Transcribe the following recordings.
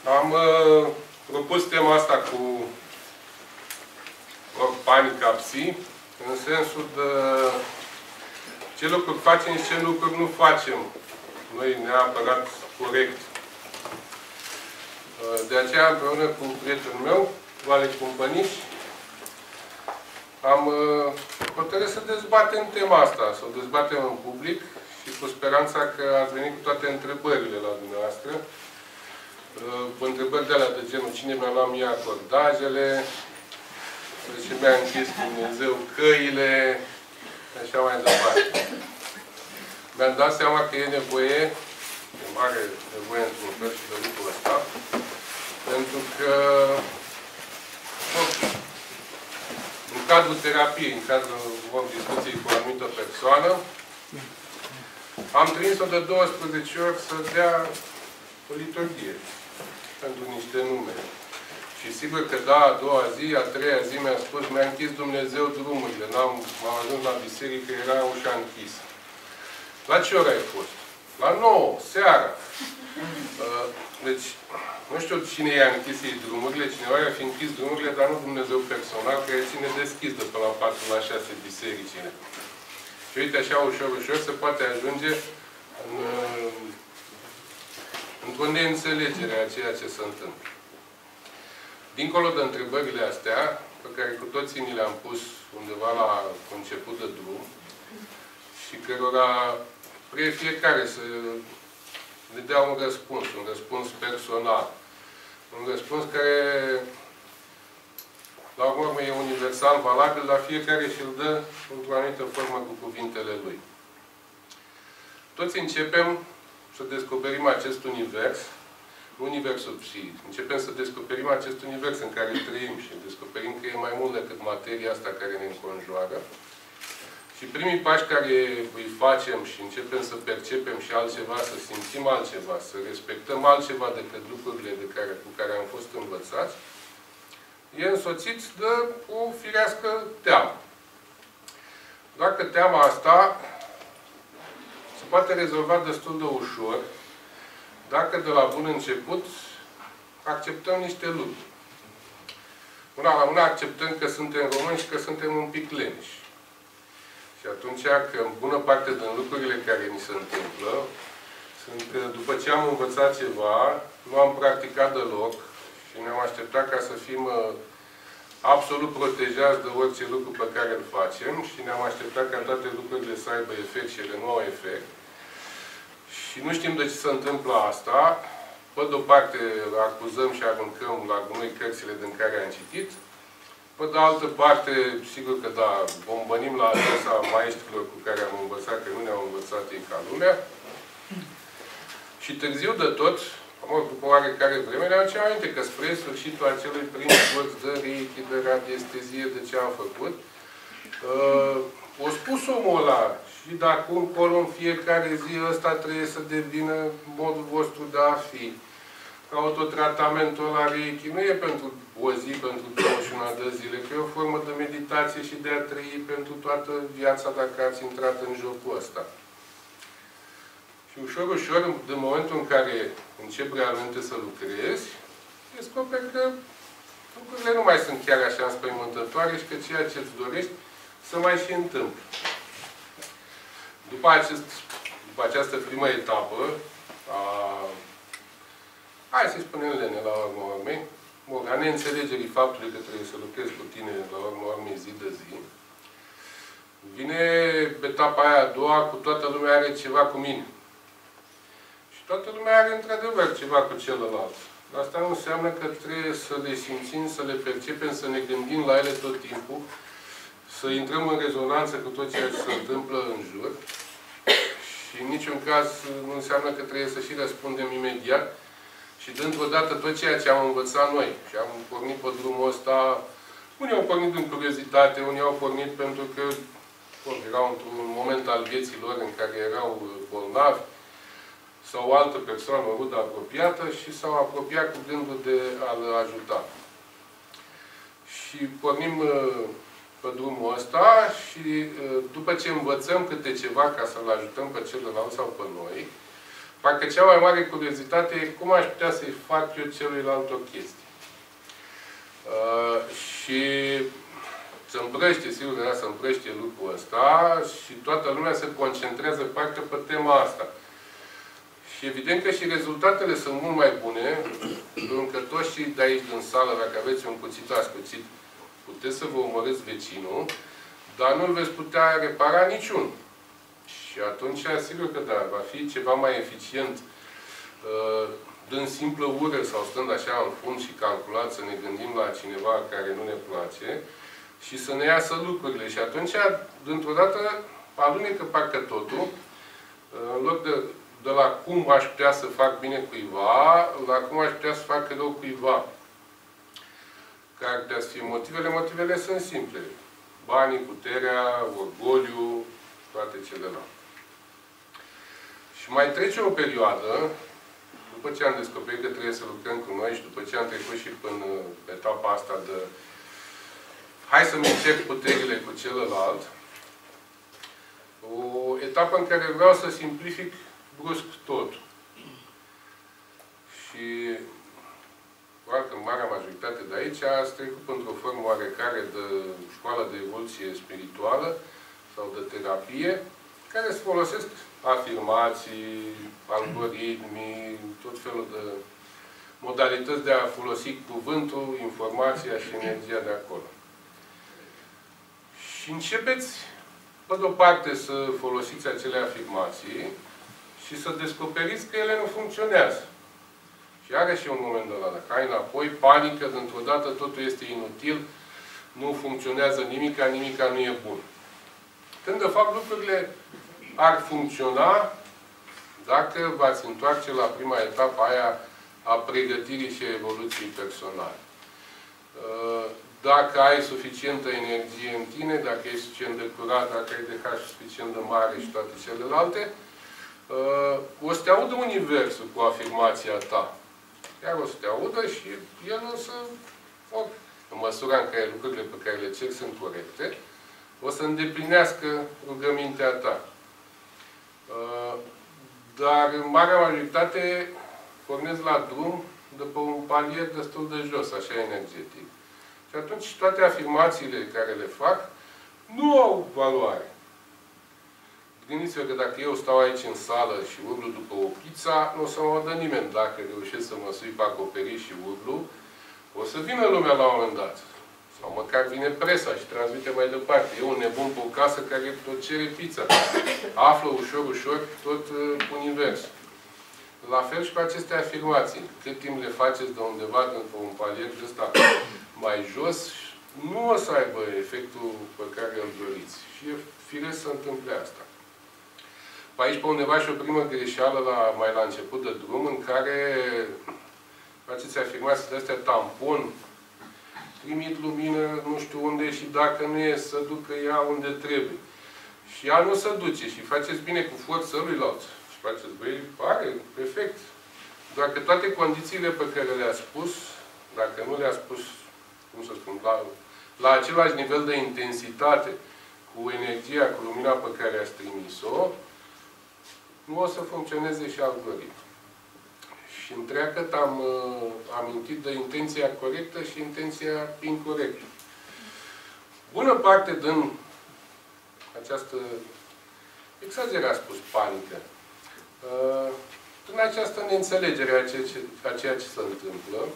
Am propus tema asta cu panica psi, în sensul de ce lucruri facem și ce lucruri nu facem noi neapărat corect. De aceea, împreună cu prietenul meu, Vale Cumpăniș, am hotărât să dezbatem tema asta, să o dezbatem în public și cu speranța că ați venit cu toate întrebările la dumneavoastră. Cu întrebări de alea de genul cine mi-a luat mie acordajele, ce mi-a închis Dumnezeu căile, așa mai departe. Mi-am dat seama că e nevoie, e mare nevoie într-un fel și de lucrul ăsta, pentru că în cadrul terapiei, în cadrul discuției cu o anumită persoană, am trimis-o de 12 ori să dea o liturghie pentru niște nume. Și sigur că da, a doua zi, a treia zi mi-a spus, mi-a închis Dumnezeu drumurile. M-am ajuns la biserică, era ușa închisă. La ce oră ai fost? La 9, seara. Deci, nu știu cine i-a închis ei drumurile, cineva i-a fi închis drumurile, dar nu Dumnezeu personal, care ține deschis de până la 4 la 6 bisericile. Și uite, așa ușor, ușor, se poate ajunge într-o neînțelegere a ceea ce se întâmplă. Dincolo de întrebările astea, pe care cu toții ni le-am pus undeva la început de drum, și cărora fiecare să le dea un răspuns personal. Un răspuns care, la urmă, e universal valabil, dar fiecare și-l dă într-o anumită formă cu cuvintele lui. Toți începem să descoperim acest univers, universul psihic. Începem să descoperim acest univers în care trăim și descoperim că e mai mult decât materia asta care ne înconjoară. Și primii pași care îi facem și începem să percepem și altceva, să simțim altceva, să respectăm altceva decât lucrurile cu care am fost învățați, e însoțit de o firească teamă. Dacă teama asta se poate rezolva destul de ușor, dacă de la bun început acceptăm niște lucruri. Una la una acceptăm că suntem români și că suntem un pic leneși. Și atunci, că în bună parte din lucrurile care ni se întâmplă, sunt că după ce am învățat ceva, nu am practicat deloc și ne-am așteptat ca să fim absolut protejați de orice lucru pe care îl facem și ne-am așteptat ca toate lucrurile să aibă efect și ele nu au efect. Și nu știm de ce se întâmplă asta. Pe de-o parte, acuzăm și aruncăm la gunoi cărțile din care am citit. Pe de altă parte, sigur că da, bombănim la adresa maestrilor cu care am învățat, că nu ne-au învățat ei ca lumea. Și târziu de tot, după oarecare vreme, ne-am ce aminte că spre sfârșitul acelui prim curs de reiki, de radiestezie, de ce am făcut, o spus omul ăla, și de acum încolo, în fiecare zi, ăsta trebuie să devină modul vostru de a fi. Că autotratamentul ăla reiki nu e pentru o zi, pentru 21 de zile, că e o formă de meditație și de a trăi pentru toată viața dacă ați intrat în jocul ăsta. Și ușor, ușor, din momentul în care începi realmente să lucrezi, descoperi că lucrurile nu mai sunt chiar așa înspăimântătoare și că ceea ce îți dorești să mai și întâmplă. După această primă etapă, hai să-i spunem lene la urmă urmei, a neînțelegerii faptului că trebuie să lucrezi cu tine la urmă urmei zi de zi, vine etapa aia a doua, cu toată lumea are ceva cu mine. Și toată lumea are într-adevăr ceva cu celălalt. Asta nu înseamnă că trebuie să le simțim, să le percepem, să ne gândim la ele tot timpul, să intrăm în rezonanță cu tot ceea ce se întâmplă în jur. Și în niciun caz nu înseamnă că trebuie să și răspundem imediat. Și dintr-o dată tot ceea ce am învățat noi și am pornit pe drumul ăsta, unii au pornit din curiozitate, unii au pornit pentru că erau într-un moment al vieții lor în care erau bolnavi sau o altă persoană, o rudă apropiată și s-au apropiat cu gândul de a-l ajuta. Și pornim pe drumul ăsta și după ce învățăm câte ceva ca să-l ajutăm pe celălalt sau pe noi, parcă cea mai mare curiozitate e cum aș putea să-i fac eu celuilalt o chestie. Și se împrăște, sigur că se împrăște lucrul ăsta și toată lumea se concentrează parcă pe tema asta. Și evident că și rezultatele sunt mult mai bune, pentru că toți cei de aici din sală, dacă aveți un cuțit ascuțit, puteți să vă omorâți vecinul, dar nu-l veți putea repara niciun. Și atunci, sigur că da, va fi ceva mai eficient dând simplă ură sau stând așa în fund și calculat să ne gândim la cineva care nu ne place și să ne iasă lucrurile. Și atunci, dintr-o dată, alunecă parcă totul, în loc de la cum aș putea să fac bine cuiva, la cum aș putea să fac rău cuiva. Care ar putea să fie motivele? Motivele sunt simple. Banii, puterea, orgoliu, toate celelalte. Și mai trece o perioadă, după ce am descoperit că trebuie să lucrăm cu noi și după ce am trecut și până pe etapa asta de hai să-mi încerc puterile cu celălalt, o etapă în care vreau să simplific brusc totul. Și probabil că marea majoritate de aici ați trecut într-o formă oarecare de școală de evoluție spirituală sau de terapie, care se folosesc afirmații, algoritmi, tot felul de modalități de a folosi cuvântul, informația și energia de acolo. Și începeți, pe de-o parte, să folosiți acele afirmații și să descoperiți că ele nu funcționează. Și are și un moment de ăla, dacă ai înapoi, panică, dintr-o dată totul este inutil, nu funcționează nimica, nimica nu e bun. Când, de fapt, lucrurile ar funcționa dacă v-ați întoarce la prima etapă aia a pregătirii și evoluției personale. Dacă ai suficientă energie în tine, dacă ești suficient de curat, dacă ai DH suficient de mare și toate celelalte, o să te audă universul cu afirmația ta. Iar o să te audă și el o să, în măsura în care lucrurile pe care le cer sunt corecte, o să îndeplinească rugămintea ta. Dar în marea majoritate pornesc la drum după un palier destul de jos, așa energetic. Și atunci toate afirmațiile care le fac nu au valoare. Gândiți-vă că dacă eu stau aici în sală și urlu după o pizza, nu o să mă vadă nimeni. Dacă reușesc să mă sui pe acoperiș și urlu, o să vină lumea la un moment dat. Sau măcar vine presa și transmite mai departe. E un nebun pe o casă care tot cere pizza. Află ușor, ușor tot universul. La fel și cu aceste afirmații. Cât timp le faceți de undeva, după un palier de ăsta mai jos, nu o să aibă efectul pe care îl doriți. Și e firesc să întâmple asta. Pe aici, pe undeva, și o primă greșeală mai la început de drum, în care faceți afirmații de astea tampon, trimit lumină nu știu unde și dacă nu e să ducă ea unde trebuie. Și ea nu se duce și faceți bine cu forța luilalți. Și faceți, băi, pare, perfect. Doar că toate condițiile pe care le-a spus, dacă nu le-a spus, cum să spun, la același nivel de intensitate, cu energia, cu lumina pe care ați trimis-o, nu o să funcționeze și algoritmul. Și întreagăt am amintit de intenția corectă și intenția incorectă. Bună parte din această, exagerat spus, panică, din această neînțelegere a ceea ce se întâmplă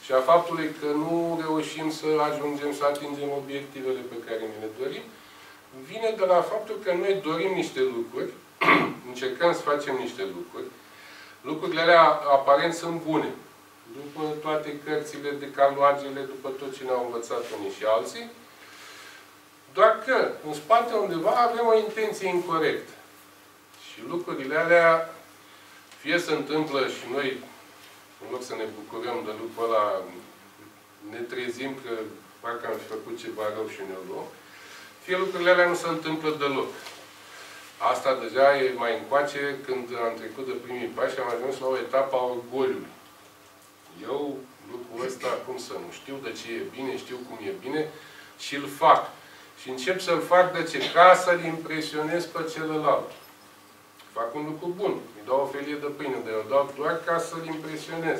și a faptului că nu reușim să ajungem să atingem obiectivele pe care ne le dorim, vine de la faptul că noi dorim niște lucruri, încercăm să facem niște lucruri, lucrurile alea aparent sunt bune. După toate cărțile, decaloagele, după tot ce ne-au învățat unii și alții, doar că în spate undeva avem o intenție incorectă. Și lucrurile alea fie se întâmplă și noi, în loc să ne bucurăm de lucrul ăla, ne trezim că parcă am fi făcut ceva rău și ne luăm, fie lucrurile alea nu se întâmplă deloc. Asta deja e mai încoace, când am trecut de primii pași, am ajuns la o etapă a orgoliului. Eu, lucrul ăsta, cum să nu știu de ce e bine, știu cum e bine și îl fac. Și încep să-l fac de ce? Ca să-l impresionez pe celălalt. fac un lucru bun. Îi dau o felie de pâine, dar eu dau doar ca să-l impresionez.